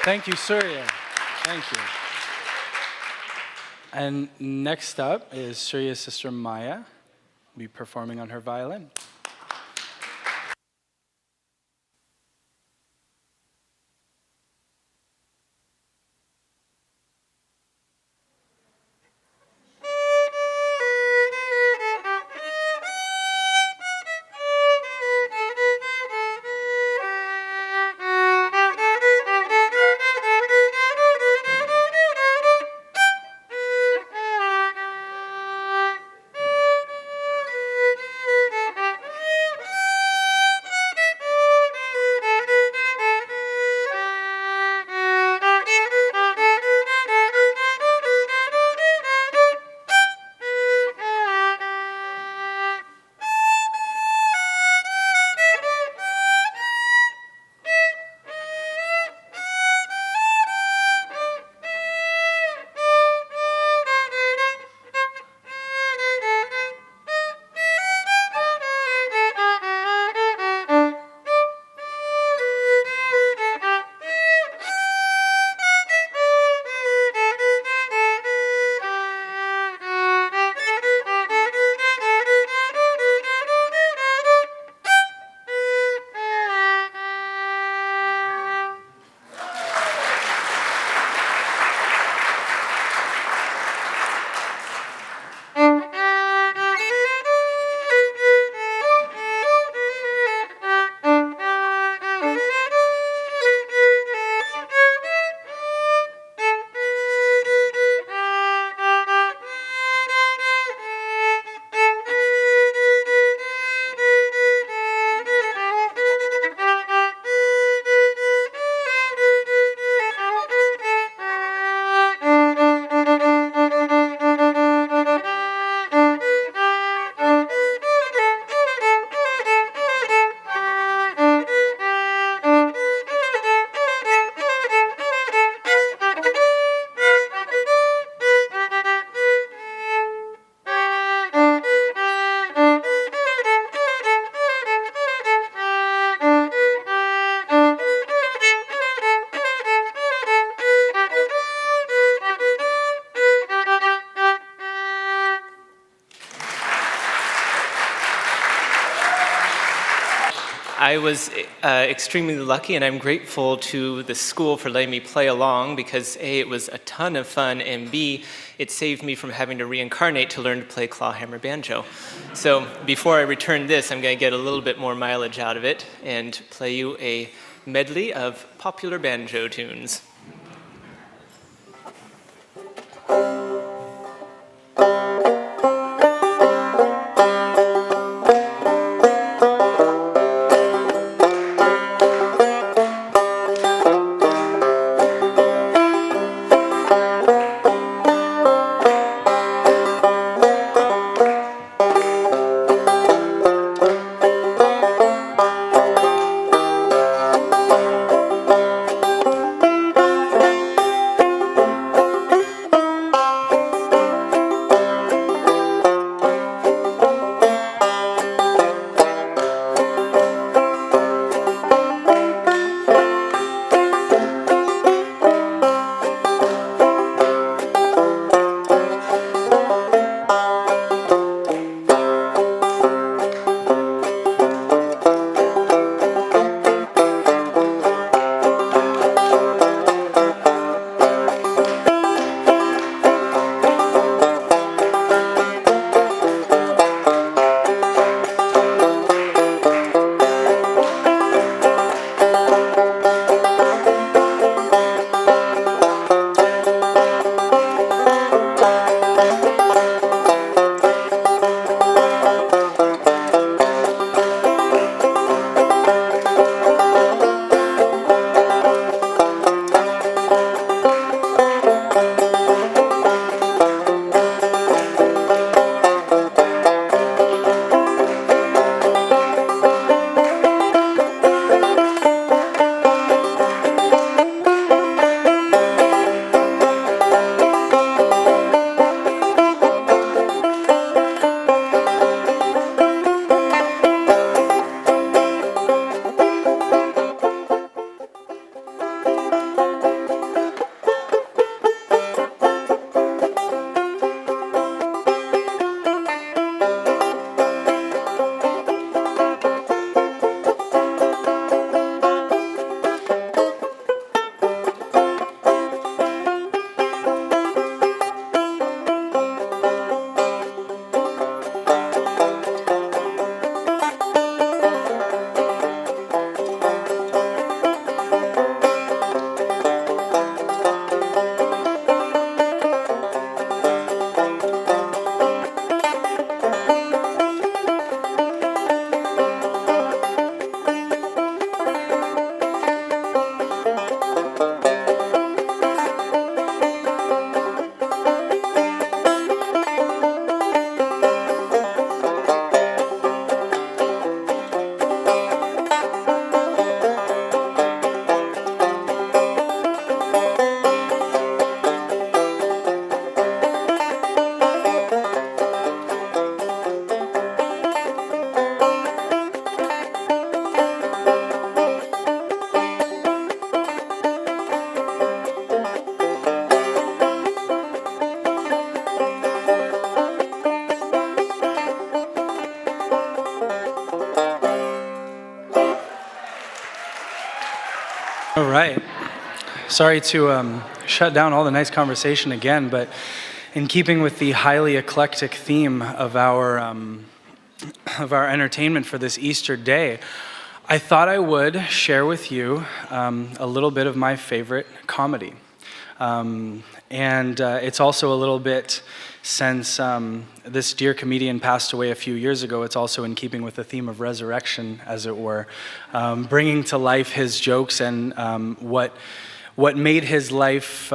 Thank you, Surya. Thank you. And next up is Surya's sister Maya, will be performing on her violin. I was extremely lucky, and I'm grateful to the school for letting me play along because A, it was a ton of fun, and B, it saved me from having to reincarnate to learn to play clawhammer banjo. So before I return this, I'm going to get a little bit more mileage out of it and play you a medley of popular banjo tunes. right. Sorry to shut down all the nice conversation again, but in keeping with the highly eclectic theme of our entertainment for this Easter day, I thought I would share with you a little bit of my favorite comedy. And it's also a little bit, since this dear comedian passed away a few years ago, it's also in keeping with the theme of resurrection, as it were, bringing to life his jokes and what made his life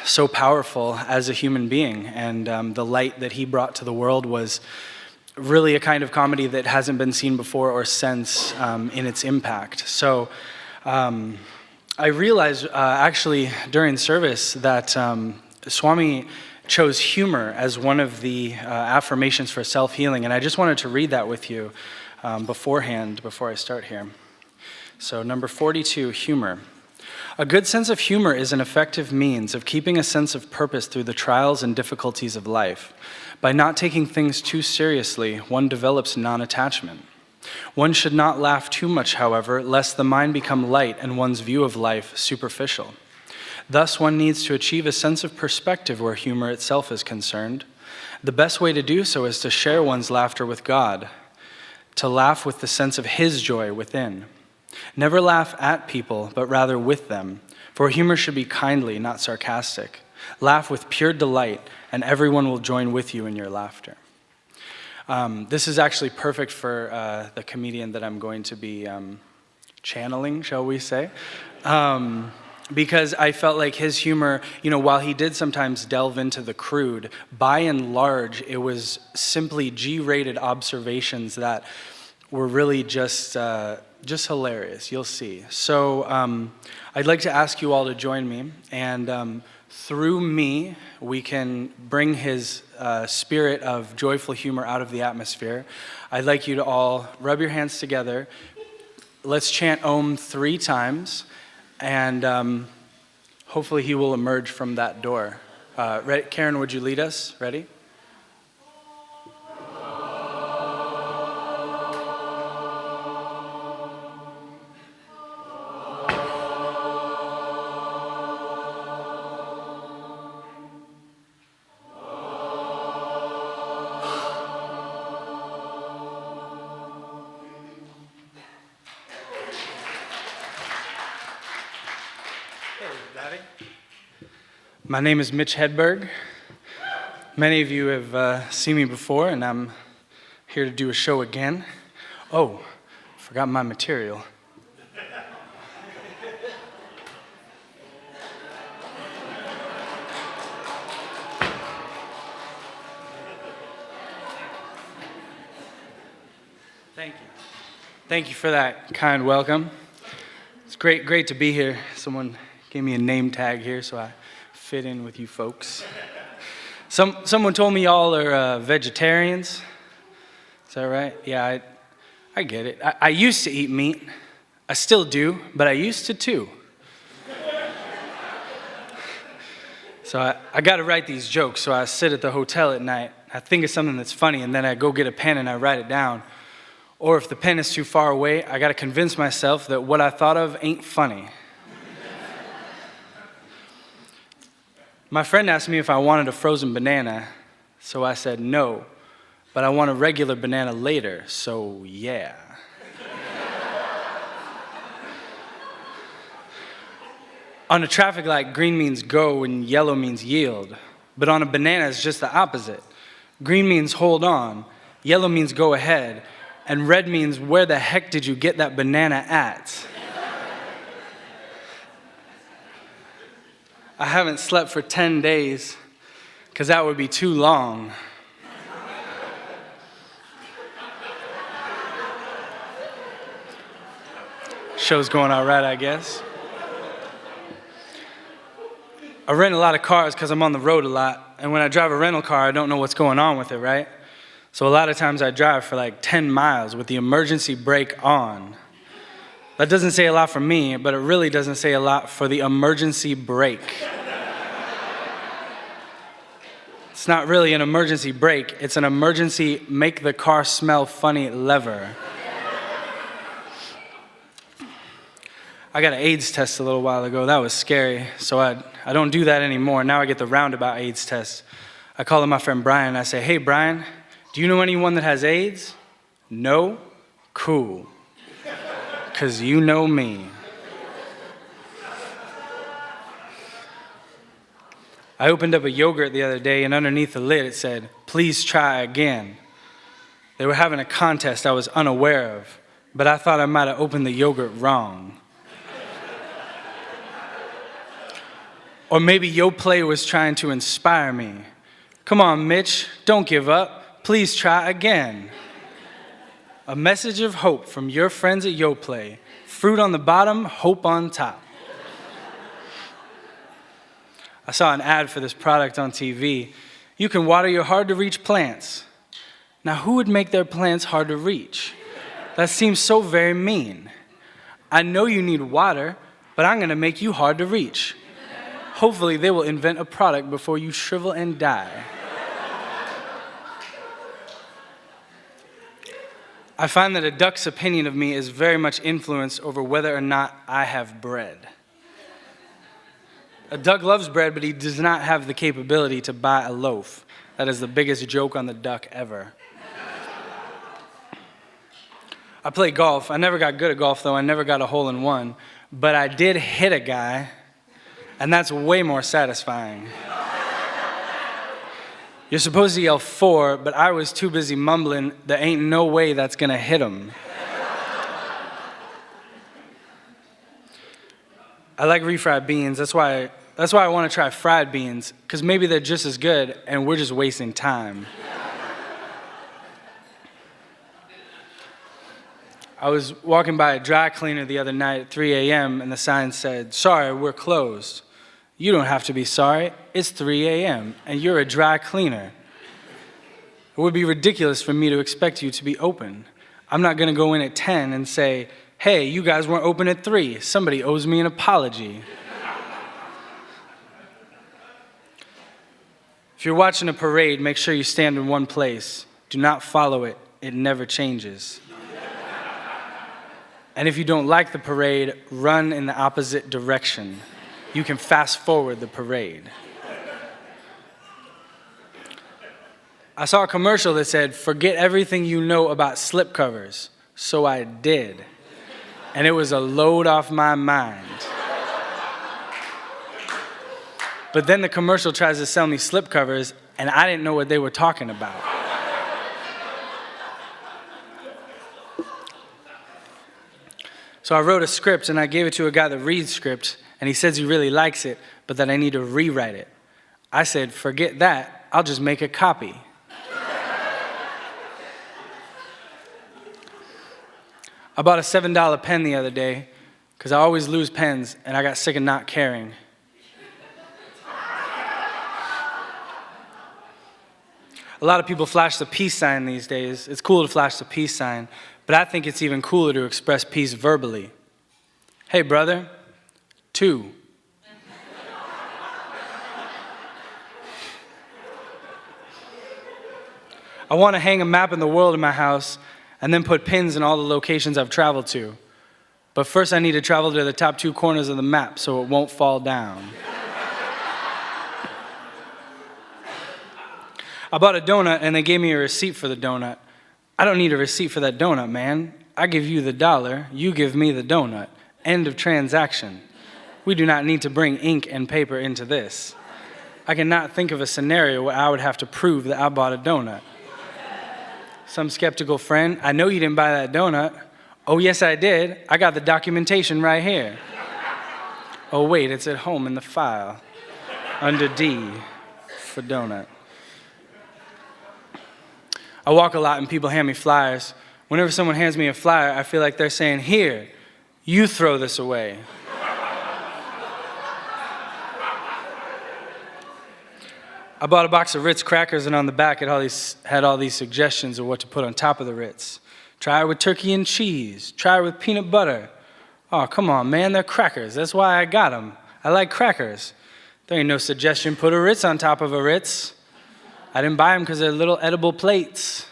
so powerful as a human being. And the light that he brought to the world was really a kind of comedy that hasn't been seen before or since in its impact. So I realized actually during service that Swami chose humor as one of the affirmations for self-healing, and I just wanted to read that with you beforehand, before I start here. So number 42, humor. A good sense of humor is an effective means of keeping a sense of purpose through the trials and difficulties of life. By not taking things too seriously, one develops non-attachment. One should not laugh too much, however, lest the mind become light and one's view of life superficial. Thus, one needs to achieve a sense of perspective where humor itself is concerned. The best way to do so is to share one's laughter with God, to laugh with the sense of His joy within. Never laugh at people, but rather with them, for humor should be kindly, not sarcastic. Laugh with pure delight, and everyone will join with you in your laughter. This is actually perfect for the comedian that I'm going to be channeling, shall we say, because I felt like his humor, while he did sometimes delve into the crude, by and large, it was simply G-rated observations that were really just hilarious. You'll see. So I'd like to ask you all to join me, and through me, we can bring his spirit of joyful humor out of the atmosphere. I'd like you to all rub your hands together. Let's chant Om 3 times, and hopefully he will emerge from that door. Ready? Karen, would you lead us? Ready? My name is Mitch Hedberg. Many of you have seen me before, and I'm here to do a show again. Oh, forgot my material. Thank you. Thank you for that kind welcome. It's great to be here. Someone gave me a name tag here, so I fit in with you folks. Someone told me y'all are vegetarians. Is that right? Yeah, I get it. I used to eat meat. I still do, but I used to too. So I got to write these jokes. So I sit at the hotel at night. I think of something that's funny, and then I go get a pen and I write it down. Or if the pen is too far away, I got to convince myself that what I thought of ain't funny. My friend asked me if I wanted a frozen banana, so I said no, but I want a regular banana later, so yeah. On a traffic light, green means go and yellow means yield, but on a banana it's just the opposite. Green means hold on, yellow means go ahead, and red means where the heck did you get that banana at? I haven't slept for 10 days, because that would be too long. Show's going all right, I guess. I rent a lot of cars because I'm on the road a lot, and when I drive a rental car, I don't know what's going on with it, right? So a lot of times I drive for like 10 miles with the emergency brake on. That doesn't say a lot for me, but it really doesn't say a lot for the emergency brake. It's not really an emergency brake, it's an emergency make the car smell funny lever. I got an AIDS test a little while ago. That was scary. So I don't do that anymore. Now I get the roundabout AIDS test. I call up my friend Brian. I say, hey, Brian, do you know anyone that has AIDS? No? Cool. Because you know me. I opened up a yogurt the other day, and underneath the lid it said, please try again. They were having a contest I was unaware of, but I thought I might have opened the yogurt wrong. Or maybe Yoplait was trying to inspire me. Come on, Mitch, don't give up. Please try again. A message of hope from your friends at Yoplait. Fruit on the bottom, hope on top. I saw an ad for this product on TV. You can water your hard-to-reach plants. Now, who would make their plants hard to reach? That seems so very mean. I know you need water, but I'm going to make you hard to reach. Hopefully, they will invent a product before you shrivel and die. I find that a duck's opinion of me is very much influenced over whether or not I have bread. A duck loves bread, but he does not have the capability to buy a loaf. That is the biggest joke on the duck ever. I play golf. I never got good at golf, though. I never got a hole-in-one. But I did hit a guy, and that's way more satisfying. You're supposed to yell 4, but I was too busy mumbling, there ain't no way that's gonna hit him. I like refried beans. That's why I want to try fried beans, because maybe they're just as good, and we're just wasting time. I was walking by a dry cleaner the other night at 3 a.m., and the sign said, sorry, we're closed. You don't have to be sorry. It's 3 a.m., and you're a dry cleaner. It would be ridiculous for me to expect you to be open. I'm not going to go in at 10 and say, hey, you guys weren't open at 3. Somebody owes me an apology. If you're watching a parade, make sure you stand in one place. Do not follow it. It never changes. And if you don't like the parade, run in the opposite direction. You can fast forward the parade. I saw a commercial that said, forget everything you know about slipcovers. So I did. And it was a load off my mind. But then the commercial tries to sell me slipcovers, and I didn't know what they were talking about. So I wrote a script, and I gave it to a guy that reads script, and he says he really likes it, but that I need to rewrite it. I said, forget that, I'll just make a copy. I bought a $7 pen the other day, because I always lose pens, and I got sick of not caring. A lot of people flash the peace sign these days. It's cool to flash the peace sign, but I think it's even cooler to express peace verbally. Hey, brother, 2. I want to hang a map of the world in my house and then put pins in all the locations I've traveled to. But first I need to travel to the top 2 corners of the map so it won't fall down. I bought a donut and they gave me a receipt for the donut. I don't need a receipt for that donut, man. I give you the $1, you give me the donut. End of transaction. We do not need to bring ink and paper into this. I cannot think of a scenario where I would have to prove that I bought a donut. Some skeptical friend, I know you didn't buy that donut. Oh, yes, I did. I got the documentation right here. Oh, wait, it's at home in the file. Under D for donut. I walk a lot and people hand me flyers. Whenever someone hands me a flyer, I feel like they're saying, here, you throw this away. I bought a box of Ritz crackers, and on the back it had all these suggestions of what to put on top of the Ritz. Try it with turkey and cheese. Try it with peanut butter. Oh, come on, man, they're crackers. That's why I got them. I like crackers. There ain't no suggestion, put a Ritz on top of a Ritz. I didn't buy them because they're little edible plates.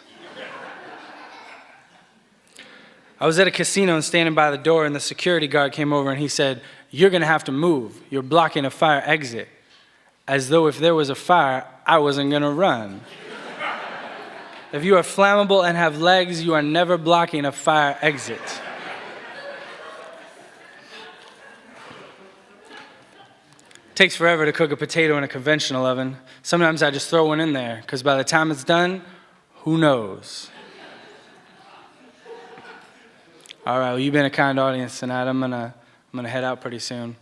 I was at a casino and standing by the door, and the security guard came over and he said, "You're going to have to move. You're blocking a fire exit." As though if there was a fire, I wasn't going to run. If you are flammable and have legs, you are never blocking a fire exit. It takes forever to cook a potato in a conventional oven. Sometimes I just throw one in there, because by the time it's done, who knows? All right, well, you've been a kind audience tonight. I'm gonna head out pretty soon.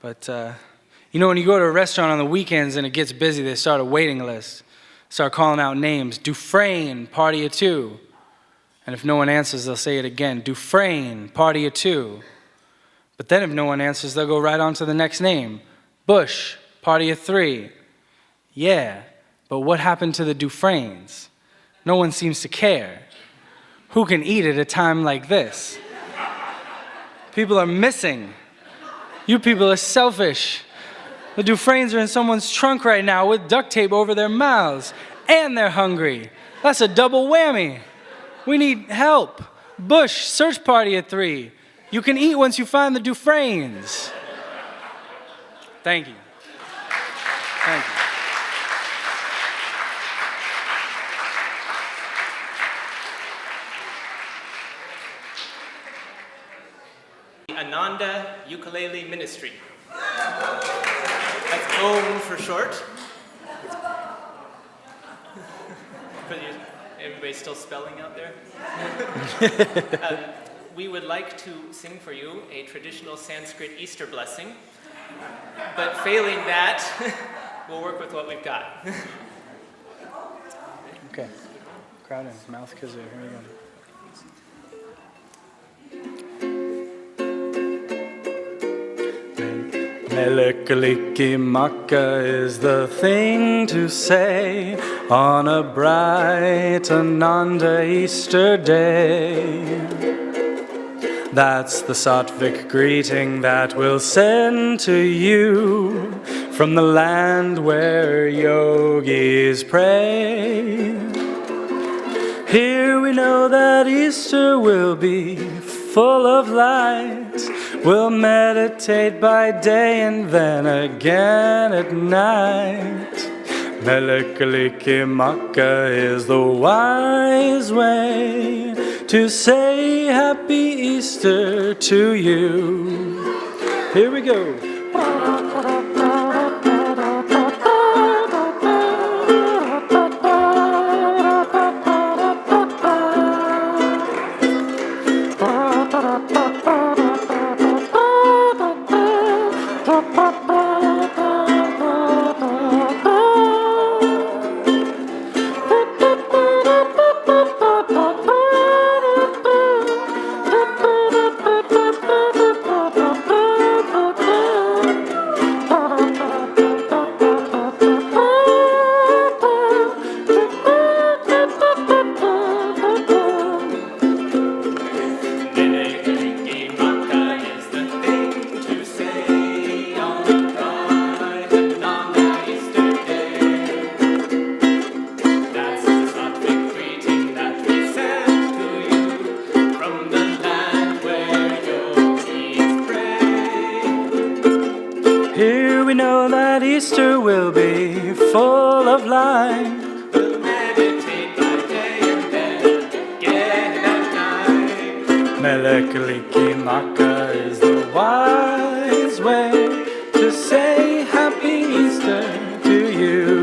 But, when you go to a restaurant on the weekends and it gets busy, they start a waiting list. Start calling out names. Dufresne, party of two. And if no one answers, they'll say it again. Dufresne, party of two. But then if no one answers, they'll go right on to the next name. Bush, party of three. Yeah, but what happened to the Dufresnes? No one seems to care. Who can eat at a time like this? People are missing. You people are selfish. The Dufresnes are in someone's trunk right now with duct tape over their mouths. And they're hungry. That's a double whammy. We need help. Bush, search party at 3. You can eat once you find the Dufresnes. Thank you. Thank you. The Ananda Ukulele Ministry. That's OM for short. Everybody still spelling out there? We would like to sing for you a traditional Sanskrit Easter blessing, but failing that, we'll work with what we've got. Okay. Crowd in. Mouth kazoo. Here we go. Melikaliki is the thing to say on a bright Ananda Easter day. That's the Sattvic greeting that we'll send to you from the land where yogis pray. Here we know that Easter will be full of light. We'll meditate by day and then again at night. Melekalikimaka is the wise way to say Happy Easter to you. Here we go. Here we know that Easter will be full of light. We'll meditate by day and then again at night. Melekalikimaka is the wise way to say Happy Easter to you.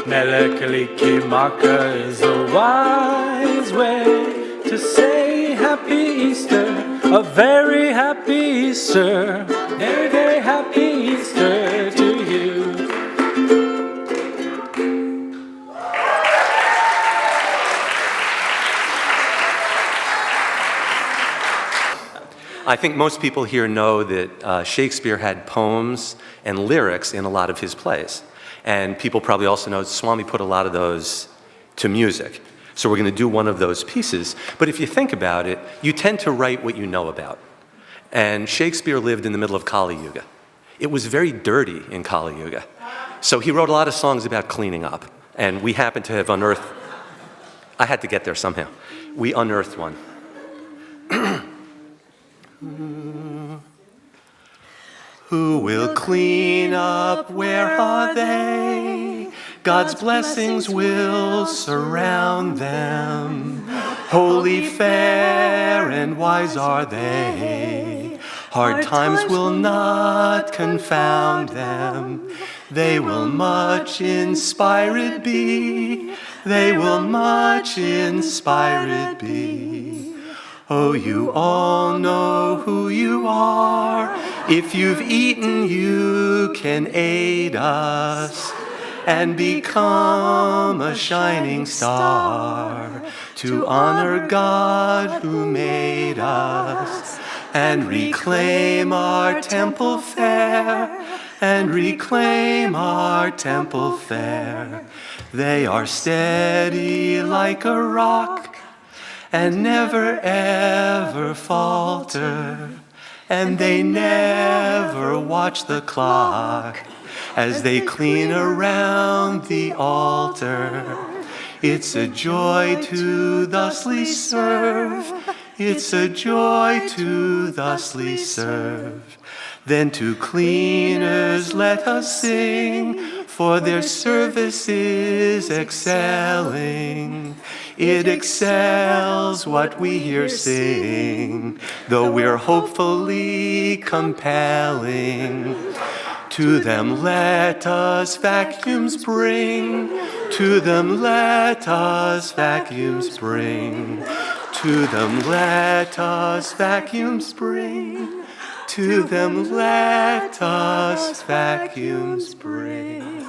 Melekalikimaka is the wise way to say Happy Easter. A very happy Easter, very, very happy Easter to you. I think most people here know that Shakespeare had poems and lyrics in a lot of his plays. And people probably also know Swami put a lot of those to music. So we're going to do one of those pieces. But if you think about it, you tend to write what you know about. And Shakespeare lived in the middle of Kali Yuga. It was very dirty in Kali Yuga. So he wrote a lot of songs about cleaning up. And we happen to have unearthed, I had to get there somehow. we unearthed one. Who will clean up? Where are they? God's blessings will surround them. Holy, fair, and wise are they. Hard times will not confound them. They will much inspired be. They will much inspired be. Oh, you all know who you are. If you've eaten, you can aid us and become a shining star to honor God who made us and reclaim our temple fair, and reclaim our temple fair. They are steady like a rock and never ever falter, and they never watch the clock as they clean around the altar. It's a joy to thusly serve. It's a joy to thusly serve. Then to cleaners let us sing, for their service is excelling. It excels what we hear sing, though we're hopefully compelling. To them let us vacuums bring. To them let us vacuums bring. To them let us vacuums bring. To them let us vacuums bring.